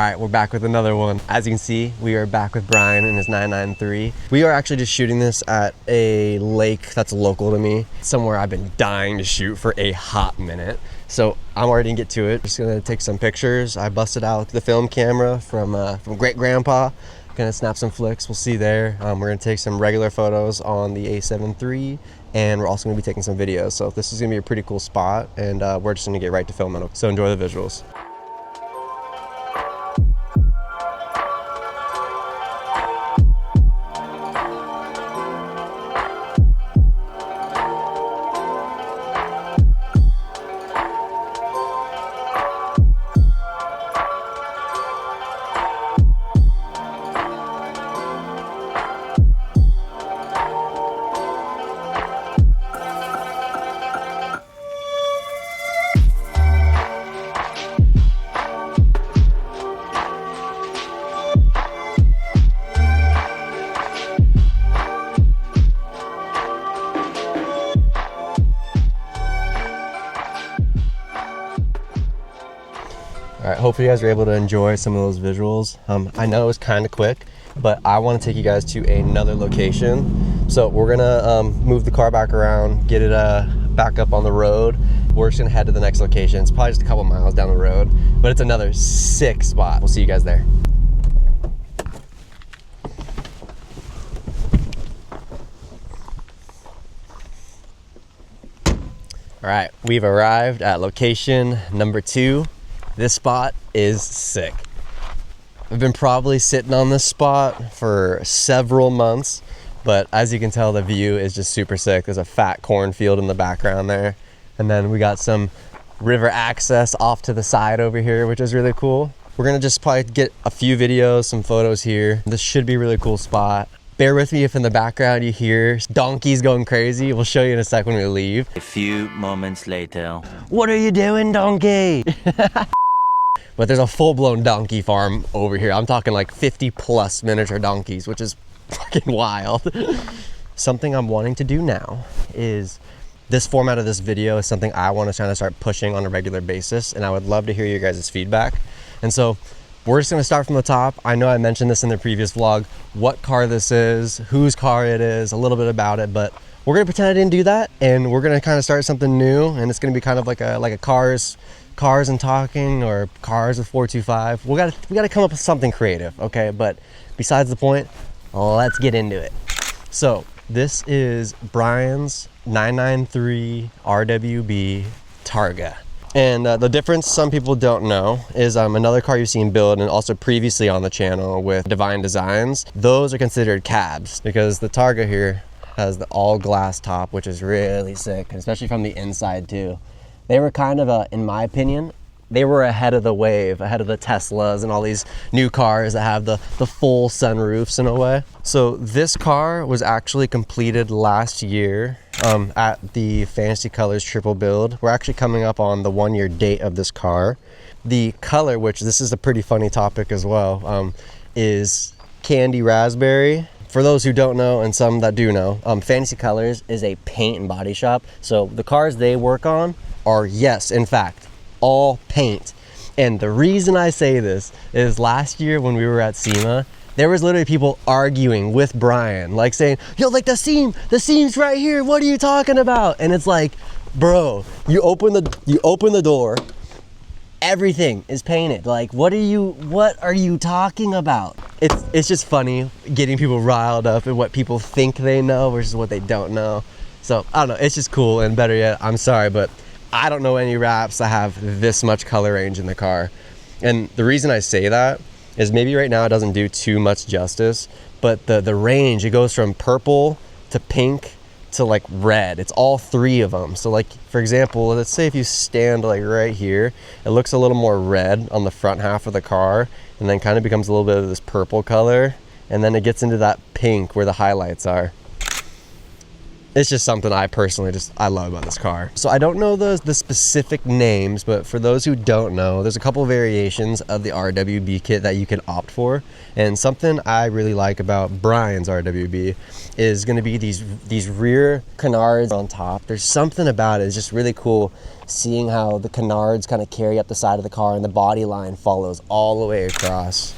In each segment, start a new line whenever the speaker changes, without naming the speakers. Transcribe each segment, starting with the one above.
right, we're back with another one. As you can see, we are back with Brian and his 993. We are actually just shooting this at a lake that's local to me, somewhere I've been dying to shoot for a hot minute. So I'm already gonna get to it. Just gonna take some pictures. I busted out the film camera from great grandpa. Gonna snap some flicks, we'll see there. We're gonna take some regular photos on the A7 III, and we're also gonna be taking some videos. So this is gonna be a pretty cool spot, and we're just gonna get right to filming. So enjoy the visuals. All right, hopefully you guys are able to enjoy some of those visuals. I know it was kind of quick, but I want to take you guys to another location. So we're gonna move the car back around, get it back up on the road. We're just gonna head to the next location. It's probably just a couple miles down the road, but it's another sick spot. We'll see you guys there. All right, we've arrived at location number 2. This spot is sick. I've been probably sitting on this spot for several months, but as you can tell, the view is just super sick. There's a fat cornfield in the background there. And then we got some river access off to the side over here, which is really cool. We're gonna just probably get a few videos, some photos here. This should be a really cool spot. Bear with me if in the background you hear donkeys going crazy. We'll show you in a sec when we leave.
A few moments later.
What are you doing, donkey? But there's a full-blown donkey farm over here. I'm talking like 50+ miniature donkeys, which is fucking wild. Something I'm wanting to do now is this format of this video is something I want to kind of start pushing on a regular basis, and I would love to hear your guys' feedback. And so we're just going to start from the top. I know I mentioned this in the previous vlog, what car this is, whose car it is, a little bit about it, but we're going to pretend I didn't do that, and we're going to kind of start something new, and it's going to be kind of like a cars and talking, or cars with 425. We got to come up with something creative, okay? But besides the point, let's get into it. So this is Brian's 993 RWB Targa. And the difference some people don't know is another car you've seen build, and also previously on the channel with Divine Designs. Those are considered cabs because the Targa here has the all glass top, which is really sick, and especially from the inside too. They were kind of, in my opinion, they were ahead of the wave, ahead of the Teslas and all these new cars that have the full sunroofs in a way. So this car was actually completed last year at the Phantasy Kolors triple build. We're actually coming up on the 1-year date of this car. The color, which this is a pretty funny topic as well, is candy raspberry. For those who don't know, and some that do know, Phantasy Kolors is a paint and body shop. So the cars they work on are, yes, in fact, all paint. And the reason I say this is last year when we were at SEMA, there was literally people arguing with Brian, like saying, yo, like the seam's right here, what are you talking about? And it's like, bro, you open the door, everything is painted. Like, what are you talking about? It's just funny getting people riled up and what people think they know versus what they don't know. So I don't know, it's just cool. And better yet, I'm sorry, but I don't know any wraps that have this much color range in the car. And the reason I say that is maybe right now it doesn't do too much justice, but the range, it goes from purple to pink to like red. It's all 3 of them. So like, for example, let's say if you stand like right here, it looks a little more red on the front half of the car, and then kind of becomes a little bit of this purple color, and then it gets into that pink where the highlights are. it's just something I personally I love about this car. So I don't know the specific names, but for those who don't know, there's a couple variations of the RWB kit that you can opt for. And something I really like about Brian's RWB is going to be these rear canards on top. There's something about it. It's just really cool seeing how the canards kind of carry up the side of the car and the body line follows all the way across.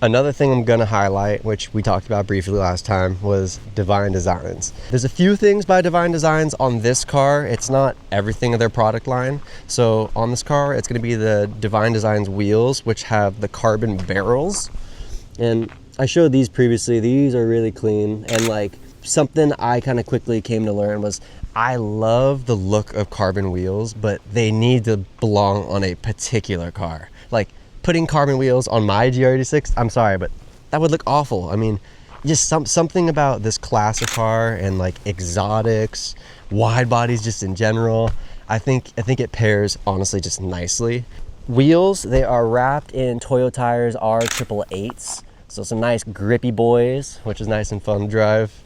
Another thing I'm gonna highlight, which we talked about briefly last time, was Divine Designs. There's a few things by Divine Designs on this car. It's not everything of their product line. So on this car, it's gonna be the Divine Designs wheels, which have the carbon barrels. And I showed these previously. These are really clean. And like something I kind of quickly came to learn was I love the look of carbon wheels, but they need to belong on a particular car. Like, putting carbon wheels on my GR86, I'm sorry, but that would look awful. I mean, just something about this class of car and like exotics, wide bodies just in general, I think it pairs honestly just nicely. Wheels, they are wrapped in Toyo Tires R888s, so some nice grippy boys, which is nice and fun to drive.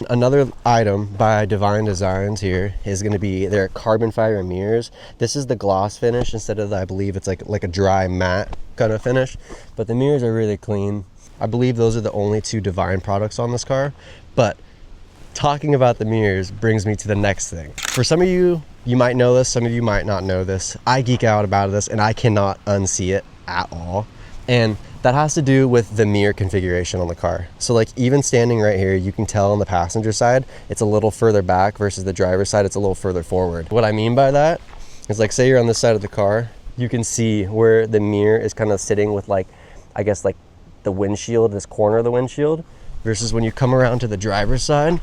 Another item by Divine Designs here is going to be their carbon fiber mirrors. This is the gloss finish instead of I believe it's like a dry matte kind of finish, but the mirrors are really clean. I believe those are the only two Divine products on this car. But talking about the mirrors brings me to the next thing. For some of you, you might know this, some of you might not know this. I geek out about this and I cannot unsee it at all. And that has to do with the mirror configuration on the car. So like even standing right here, you can tell on the passenger side, it's a little further back versus the driver's side, it's a little further forward. What I mean by that is like, say you're on this side of the car, you can see where the mirror is kind of sitting with like, I guess like the windshield, this corner of the windshield, versus when you come around to the driver's side,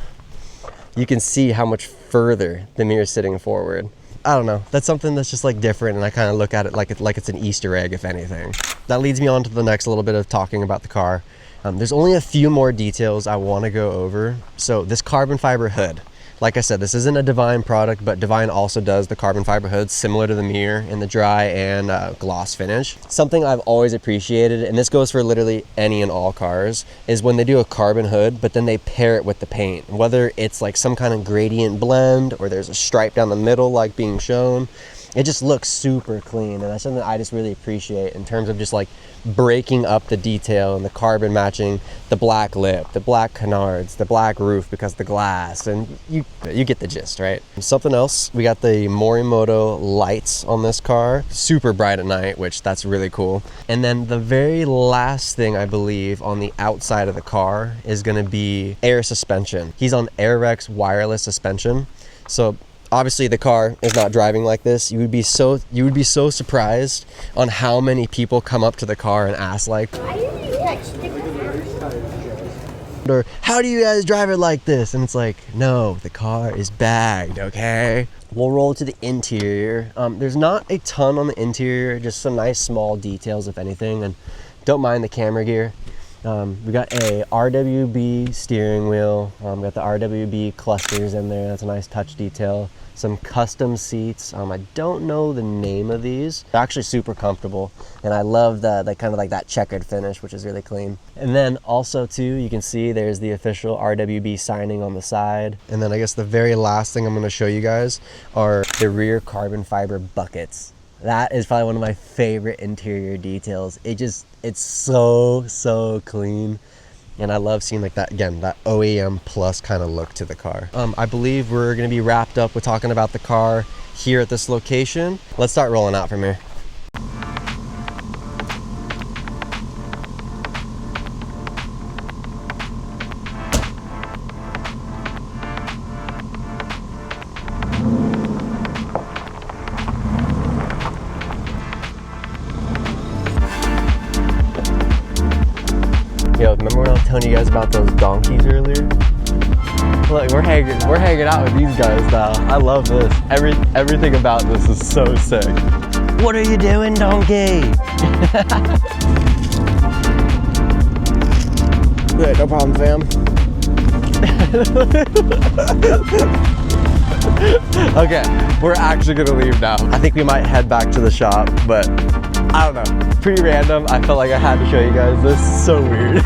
you can see how much further the mirror is sitting forward. I don't know, that's something that's just like different, and I kind of look at it like it's an Easter egg, if anything. That leads me on to the next little bit of talking about the car. There's only a few more details I want to go over. So this carbon fiber hood, like I said, this isn't a Divine product, but Divine also does the carbon fiber hoods similar to the mirror in the dry and gloss finish. Something I've always appreciated, and this goes for literally any and all cars, is when they do a carbon hood, but then they pair it with the paint. Whether it's like some kind of gradient blend or there's a stripe down the middle like being shown, it just looks super clean, and that's something I just really appreciate in terms of just like breaking up the detail and the carbon matching the black lip, the black canards, the black roof because of the glass, and you get the gist, right? Something else, we got the Morimoto lights on this car, super bright at night, which that's really cool. And then the very last thing I believe on the outside of the car is gonna be air suspension. He's on Airrex wireless suspension, so obviously the car is not driving like this. You would be so surprised on how many people come up to the car and ask like, or how do you guys drive it like this? And it's like, no, the car is bagged, okay? We'll roll to the interior. There's not a ton on the interior, just some nice small details if anything, and don't mind the camera gear. We got a RWB steering wheel. We got the RWB clusters in there. That's a nice touch detail. Some custom seats. I don't know the name of these. They're actually super comfortable, and I love the kind of like that checkered finish, which is really clean. And then also too, you can see there's the official RWB signing on the side. And then I guess the very last thing I'm going to show you guys are the rear carbon fiber buckets. That is probably one of my favorite interior details. It's so clean. And I love seeing like that, again, that OEM plus kind of look to the car. I believe we're gonna be wrapped up with talking about the car here at this location. Let's start rolling out from here. Yo, remember when I was telling you guys about those donkeys earlier? Look, we're hanging out with these guys now. I love this. Everything about this is so sick. What are you doing, donkey? Yeah, no problem, fam. Okay, we're actually gonna leave now. I think we might head back to the shop, but I don't know. Pretty random. I felt like I had to show you guys this. So weird.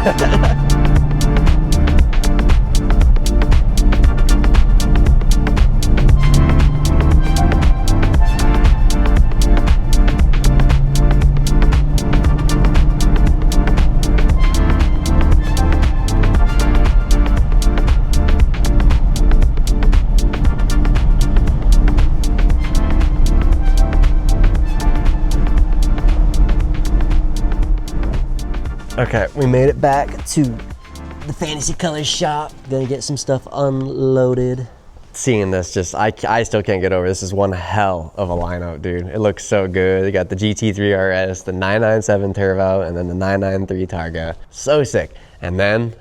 Okay, we made it back to the Phantasy Kolors shop. Gonna get some stuff unloaded. Seeing this, I still can't get over this. Is one hell of a lineup, dude. It looks so good. You got the GT3 RS, the 997 Turbo, and then the 993 Targa. So sick. And then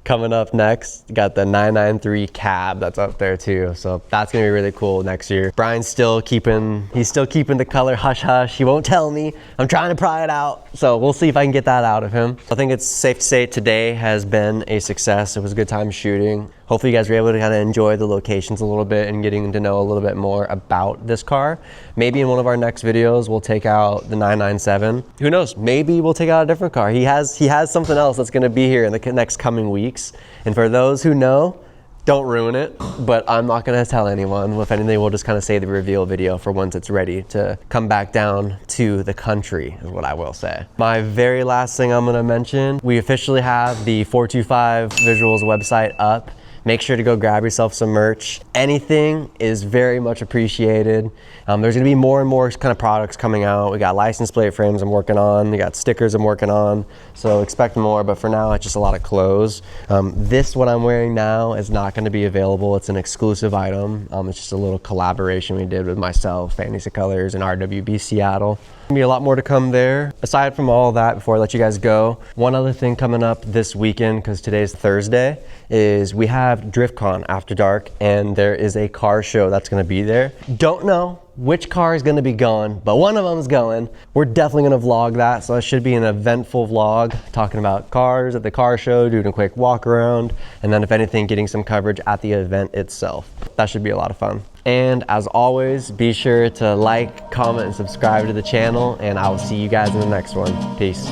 coming up next, you got the 993 Cab that's up there too. So that's gonna be really cool next year. Brian's still keeping the color hush hush. He won't tell me. I'm trying to pry it out. So we'll see if I can get that out of him. I think it's safe to say today has been a success. It was a good time shooting. Hopefully you guys were able to kind of enjoy the locations a little bit and getting to know a little bit more about this car. Maybe in one of our next videos, we'll take out the 997. Who knows? Maybe we'll take out a different car. He has something else that's gonna be here in the next coming weeks. And for those who know, don't ruin it, but I'm not gonna tell anyone. If anything, we'll just kind of save the reveal video for once it's ready to come back down to the country, is what I will say. My very last thing I'm gonna mention, we officially have the 425 Visuals website up. Make sure to go grab yourself some merch. Anything is very much appreciated. There's gonna be more and more kind of products coming out. We got license plate frames I'm working on. We got stickers I'm working on. So expect more, but for now, it's just a lot of clothes. This, what I'm wearing now, is not gonna be available. It's an exclusive item. It's just a little collaboration we did with myself, Phantasy Kolors, and RWB Seattle. Gonna be a lot more to come there. Aside from all that, before I let you guys go, one other thing coming up this weekend, because today's Thursday, is we have DriftCon After Dark, and there is a car show that's gonna be there. Don't know which car is gonna be going, but one of them is going. We're definitely gonna vlog that, so it should be an eventful vlog, talking about cars at the car show, doing a quick walk around, and then if anything, getting some coverage at the event itself. That should be a lot of fun. And as always, be sure to like, comment, and subscribe to the channel, and I will see you guys in the next one. Peace.